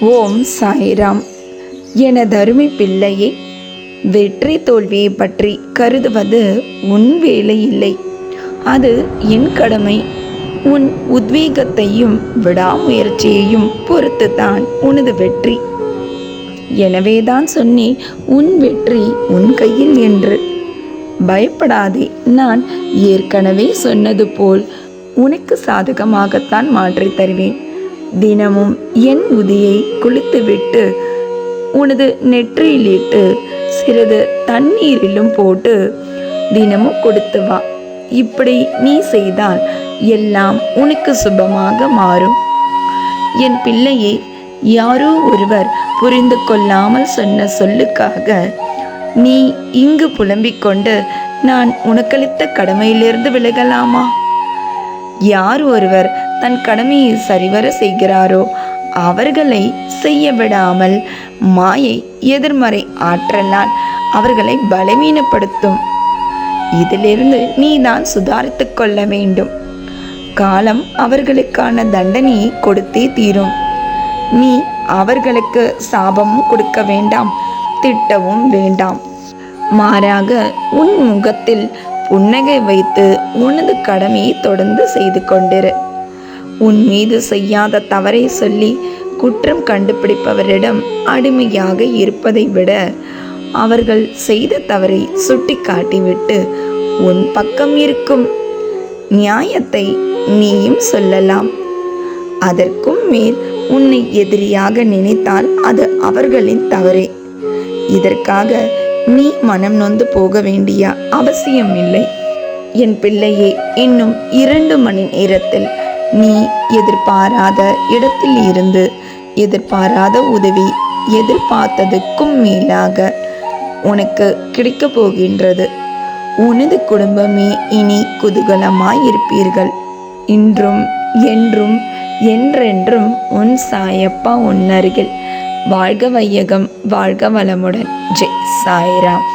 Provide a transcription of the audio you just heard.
ஓம் சாய்ராம். எனதருமை பிள்ளையே, வெற்றி தோல்வியை பற்றி கருதுவது உன் வேலை இல்லை. அது என் கடமை. உன் உத்வேகத்தையும் விடாமுயற்சியையும் பொறுத்துதான் உனது வெற்றி. எனவேதான் சொன்னேன், உன் வெற்றி உன் கையில் என்று. பயப்படாதே, நான் ஏற்கனவே சொன்னது போல் உனக்கு சாதகமாகத்தான் மாற்றி தருவேன். தினமும் என் உதியை குளித்துவிட்டு உனது நெற்றியிலிட்டு சிறிது தண்ணீரிலும் போட்டு தினமும் கொடுத்து வா. இப்படி நீ செய்தால் எல்லாம் உனக்கு சுபமாக மாறும். என் பிள்ளையை, யாரோ ஒருவர் புரிந்து கொள்ளாமல் சொன்ன சொல்லுக்காக நீ இங்கு புலம்பிக் கொண்டு நான் உனக்களித்த கடமையிலிருந்து விலகலாமா? யார் ஒருவர் தன் கடமையை சரிவர செய்கிறாரோ அவர்களை செய்ய விடாமல் மாயை எதிர்மறை ஆற்றலால் அவர்களை பலவீனப்படுத்தும். இதிலிருந்து நீதான் சுதாரித்து கொள்ள வேண்டும். காலம் அவர்களுக்கான தண்டனையை கொடுத்தே தீரும். நீ அவர்களுக்கு சாபமும் கொடுக்க வேண்டாம், திட்டவும் வேண்டாம். மாறாக உன் முகத்தில் புன்னகை வைத்து உனது கடமையை தொடர்ந்து செய்து கொண்டிரு. உன் மீது செய்யாத தவறை சொல்லி குற்றம் கண்டுபிடிப்பவரிடம் அடிமையாக இருப்பதை விட அவர்கள் செய்த தவறை சுட்டி காட்டிவிட்டு உன் பக்கம் இருக்கும் நியாயத்தை நீயும் சொல்லலாம். அதற்கும் மேல் உன்னை எதிரியாக நினைத்தால் அது அவர்களின் தவறே. இதற்காக நீ மனம் நொந்து போக வேண்டிய அவசியம் இல்லை. என் பிள்ளையே, இன்னும் 2 மணி நேரத்தில் நீ எதிர்பாராத இடத்தில் இருந்து எதிர்பாராத உதவி எதிர்பார்த்ததுக்கும் மேலாக உனக்கு கிடைக்கப் போகின்றது. உனது குடும்பமே இனி குதூகலமாயிருப்பீர்கள். இன்றும் என்றும் என்றென்றும் உன் சாயப்பா உன் அருகில். வாழ்க வையகம், வாழ்க வளமுடன். ஜெய் சாய்ராம்.